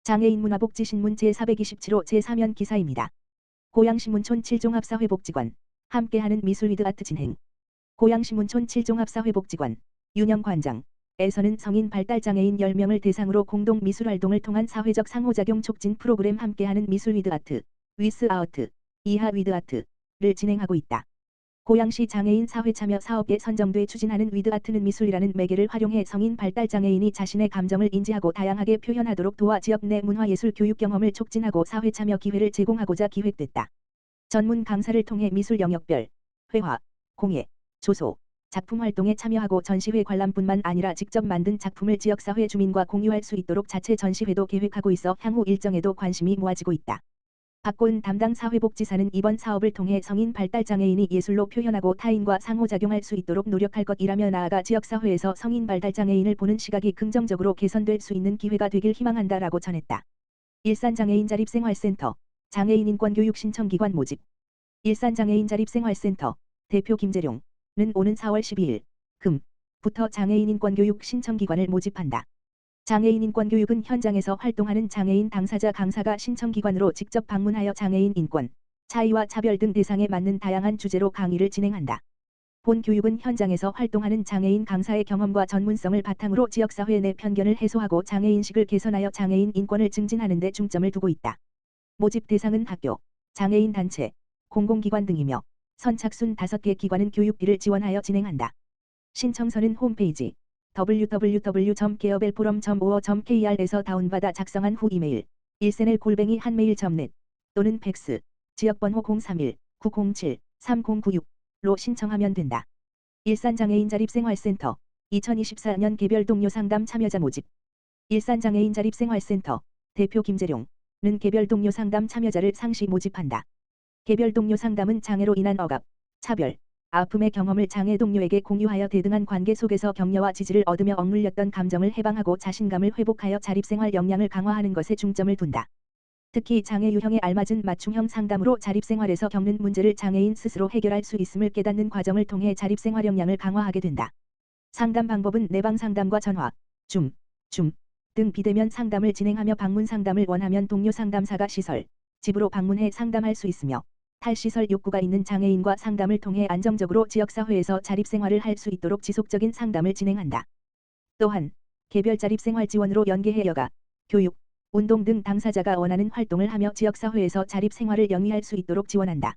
장애인 문화복지신문 제427호 제3연 기사입니다. 고양시문촌 7종합사회복지관 함께하는 미술 위드 아트 진행. 고양시문촌 7종합사회복지관 윤영관장에서는 성인 발달장애인 10명을 대상으로 공동 미술활동을 통한 사회적 상호작용 촉진 프로그램 함께하는 미술 위드 아트 위스 아우트 이하 위드 아트를 진행하고 있다. 고양시 장애인 사회참여 사업에 선정돼 추진하는 위드 아트는 미술이라는 매개를 활용해 성인 발달장애인이 자신의 감정을 인지하고 다양하게 표현하도록 도와 지역 내 문화예술 교육 경험을 촉진하고 사회참여 기회를 제공하고자 기획됐다. 전문 강사를 통해 미술 영역별, 회화, 공예, 조소, 작품 활동에 참여하고 전시회 관람뿐만 아니라 직접 만든 작품을 지역사회 주민과 공유할 수 있도록 자체 전시회도 계획하고 있어 향후 일정에도 관심이 모아지고 있다. 박고은 담당 사회복지사는 이번 사업을 통해 성인 발달장애인이 예술로 표현하고 타인과 상호작용할 수 있도록 노력할 것이라며 나아가 지역사회에서 성인 발달장애인을 보는 시각이 긍정적으로 개선될 수 있는 기회가 되길 희망한다라고 전했다. 일산장애인자립생활센터 장애인인권교육 신청기관 모집. 일산장애인자립생활센터 대표 김재룡은 오는 4월 12일 금부터 장애인인권교육 신청기관을 모집한다. 장애인인권교육은 현장에서 활동하는 장애인 당사자 강사가 신청기관으로 직접 방문하여 장애인 인권, 차이와 차별 등 대상에 맞는 다양한 주제로 강의를 진행한다. 본 교육은 현장에서 활동하는 장애인 강사의 경험과 전문성을 바탕으로 지역사회 내 편견을 해소하고 장애인식을 개선하여 장애인 인권을 증진하는 데 중점을 두고 있다. 모집 대상은 학교, 장애인 단체, 공공기관 등이며 선착순 5개 기관은 교육비를 지원하여 진행한다. 신청서는 홈페이지 www.geobelforum.or.kr에서 다운받아 작성한 후 이메일 일센엘@한메일.net 또는 팩스 지역번호 031-907-3096로 신청하면 된다. 일산장애인자립생활센터 2024년 개별 동료 상담 참여자 모집. 일산장애인자립생활센터 대표 김재룡은 개별 동료 상담 참여자를 상시 모집한다. 개별 동료 상담은 장애로 인한 억압, 차별, 아픔의 경험을 장애 동료에게 공유하여 대등한 관계 속에서 격려와 지지를 얻으며 억눌렸던 감정을 해방하고 자신감을 회복하여 자립생활 역량을 강화하는 것에 중점을 둔다. 특히 장애 유형에 알맞은 맞춤형 상담으로 자립생활에서 겪는 문제를 장애인 스스로 해결할 수 있음을 깨닫는 과정을 통해 자립생활 역량을 강화하게 된다. 상담 방법은 내방 상담과 전화, 줌 등 비대면 상담을 진행하며 방문 상담을 원하면 동료 상담사가 시설, 집으로 방문해 상담할 수 있으며 탈시설 욕구가 있는 장애인과 상담을 통해 안정적으로 지역사회에서 자립생활을 할 수 있도록 지속적인 상담을 진행한다. 또한 개별 자립생활 지원으로 연계해 여가, 교육, 운동 등 당사자가 원하는 활동을 하며 지역사회에서 자립생활을 영위할 수 있도록 지원한다.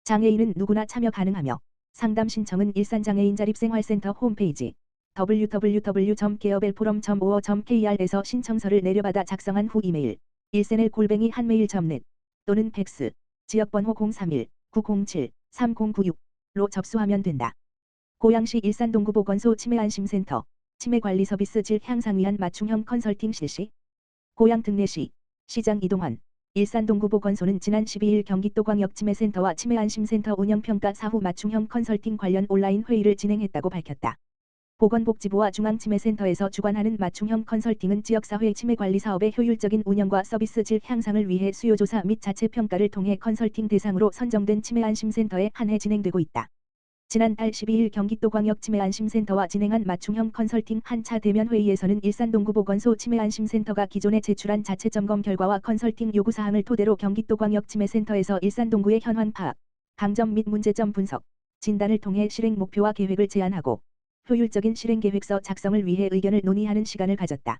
장애인은 누구나 참여 가능하며 상담 신청은 일산장애인자립생활센터 홈페이지 www.geobelforum.or.kr에서 신청서를 내려받아 작성한 후 이메일 일센엘@한메일.net 또는 팩스 지역번호 031-907-3096로 접수하면 된다. 고양시 일산동구보건소 치매안심센터 치매관리 서비스 질 향상 위한 맞춤형 컨설팅 실시. 고양 특례시 시장 이동환 일산동구보건소는 지난 12일 경기도광역치매센터와 치매안심센터 운영평가 사후 맞춤형 컨설팅 관련 온라인 회의를 진행했다고 밝혔다. 보건복지부와 중앙치매센터에서 주관하는 맞춤형 컨설팅은 지역사회 치매관리 사업의 효율적인 운영과 서비스 질 향상을 위해 수요조사 및 자체평가를 통해 컨설팅 대상으로 선정된 치매안심센터에 한해 진행되고 있다. 지난달 12일 경기도광역 치매안심센터와 진행한 맞춤형 컨설팅 한차 대면 회의에서는 일산동구보건소 치매안심센터가 기존에 제출한 자체점검 결과와 컨설팅 요구사항을 토대로 경기도광역 치매센터에서 일산동구의 현황 파악, 강점 및 문제점 분석, 진단을 통해 실행 목표와 계획을 제안하고 효율적인 실행계획서 작성을 위해 의견을 논의하는 시간을 가졌다.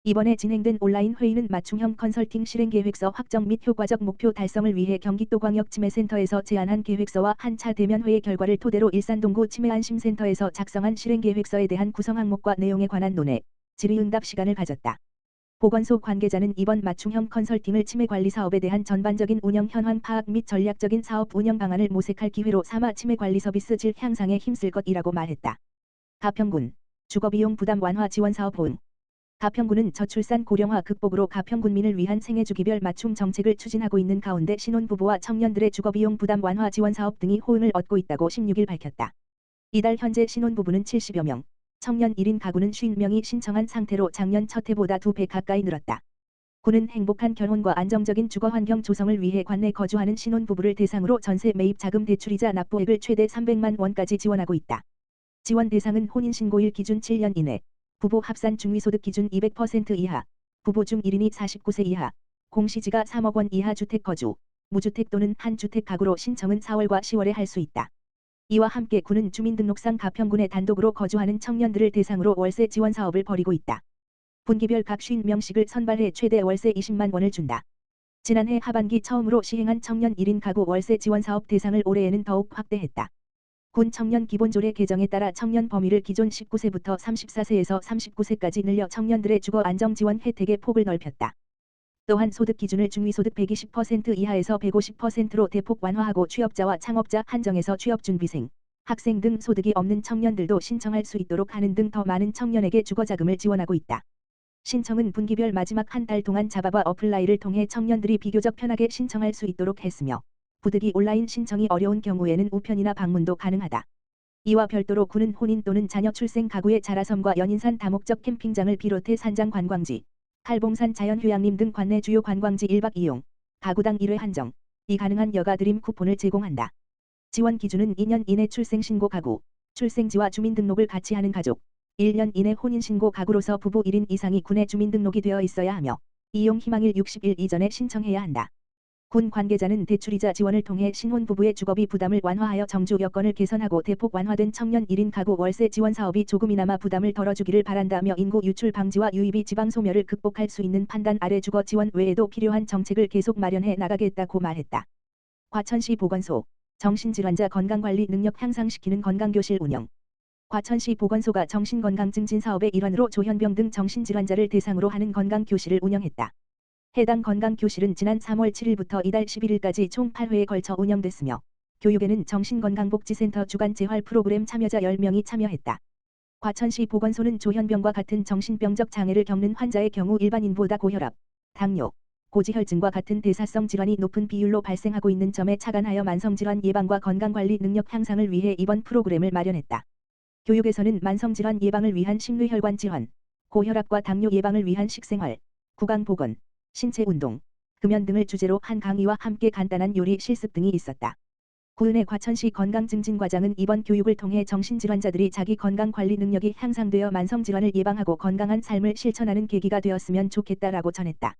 이번에 진행된 온라인 회의는 맞춤형 컨설팅 실행계획서 확정 및 효과적 목표 달성을 위해 경기도광역치매센터에서 제안한 계획서와 한차 대면 회의 결과를 토대로 일산동구 치매안심센터에서 작성한 실행계획서에 대한 구성 항목과 내용에 관한 논의, 질의응답 시간을 가졌다. 보건소 관계자는 이번 맞춤형 컨설팅을 치매관리 사업에 대한 전반적인 운영 현황 파악 및 전략적인 사업 운영 방안을 모색할 기회로 삼아 치매관리 서비스 질 향상에 힘쓸 것이라고 말했다. 가평군 주거비용 부담 완화 지원사업 호응. 가평군은 저출산 고령화 극복으로 가평군민을 위한 생애주기별 맞춤 정책을 추진하고 있는 가운데 신혼부부와 청년들의 주거비용 부담 완화 지원사업 등이 호응을 얻고 있다고 16일 밝혔다. 이달 현재 신혼부부는 70여 명, 청년 1인 가구는 50명이 신청한 상태로 작년 첫 해보다 2배 가까이 늘었다. 군은 행복한 결혼과 안정적인 주거환경 조성을 위해 관내 거주하는 신혼부부를 대상으로 전세 매입 자금 대출이자 납부액을 최대 300만 원까지 지원하고 있다. 지원 대상은 혼인신고일 기준 7년 이내, 부부 합산 중위소득 기준 200% 이하, 부부 중 1인이 49세 이하, 공시지가 3억 원 이하 주택 거주, 무주택 또는 한 주택 가구로 신청은 4월과 10월에 할 수 있다. 이와 함께 군은 주민등록상 가평군에 단독으로 거주하는 청년들을 대상으로 월세 지원 사업을 벌이고 있다. 분기별 각 50명씩을 선발해 최대 월세 20만 원을 준다. 지난해 하반기 처음으로 시행한 청년 1인 가구 월세 지원 사업 대상을 올해에는 더욱 확대했다. 군 청년 기본조례 개정에 따라 청년 범위를 기존 19세부터 34세에서 39세까지 늘려 청년들의 주거 안정 지원 혜택의 폭을 넓혔다. 또한 소득 기준을 중위소득 120% 이하에서 150%로 대폭 완화하고 취업자와 창업자 한정에서 취업준비생, 학생 등 소득이 없는 청년들도 신청할 수 있도록 하는 등 더 많은 청년에게 주거자금을 지원하고 있다. 신청은 분기별 마지막 한 달 동안 잡아봐 어플라이를 통해 청년들이 비교적 편하게 신청할 수 있도록 했으며 부득이 온라인 신청이 어려운 경우에는 우편이나 방문도 가능하다. 이와 별도로 군은 혼인 또는 자녀 출생 가구의 자라섬과 연인산 다목적 캠핑장을 비롯해 산장 관광지, 칼봉산 자연휴양림 등 관내 주요 관광지 1박 2용, 가구당 1회 한정, 이 가능한 여가 드림 쿠폰을 제공한다. 지원 기준은 2년 이내 출생 신고 가구, 출생지와 주민등록을 같이 하는 가족, 1년 이내 혼인신고 가구로서 부부 1인 이상이 군에 주민등록이 되어 있어야 하며 이용 희망일 60일 이전에 신청해야 한다. 군 관계자는 대출이자 지원을 통해 신혼부부의 주거비 부담을 완화하여 정주 여건을 개선하고 대폭 완화된 청년 1인 가구 월세 지원 사업이 조금이나마 부담을 덜어주기를 바란다며 인구 유출 방지와 유입이 지방 소멸을 극복할 수 있는 판단 아래 주거 지원 외에도 필요한 정책을 계속 마련해 나가겠다고 말했다. 과천시 보건소, 정신질환자 건강관리 능력 향상시키는 건강교실 운영. 과천시 보건소가 정신건강 증진 사업의 일환으로 조현병 등 정신질환자를 대상으로 하는 건강교실을 운영했다. 해당 건강교실은 지난 3월 7일부터 이달 11일까지 총 8회에 걸쳐 운영됐으며 교육에는 정신건강복지센터 주간 재활 프로그램 참여자 10명이 참여했다. 과천시 보건소는 조현병과 같은 정신병적 장애를 겪는 환자의 경우 일반인보다 고혈압, 당뇨, 고지혈증과 같은 대사성 질환이 높은 비율로 발생하고 있는 점에 착안하여 만성질환 예방과 건강관리 능력 향상을 위해 이번 프로그램을 마련했다. 교육에서는 만성질환 예방을 위한 심뇌혈관 질환, 고혈압과 당뇨 예방을 위한 식생활, 구강보건, 신체운동, 금연 등을 주제로 한 강의와 함께 간단한 요리 실습 등이 있었다. 구은혜 과천시 건강증진과장은 이번 교육을 통해 정신질환자들이 자기 건강관리 능력이 향상되어 만성질환을 예방하고 건강한 삶을 실천하는 계기가 되었으면 좋겠다라고 전했다.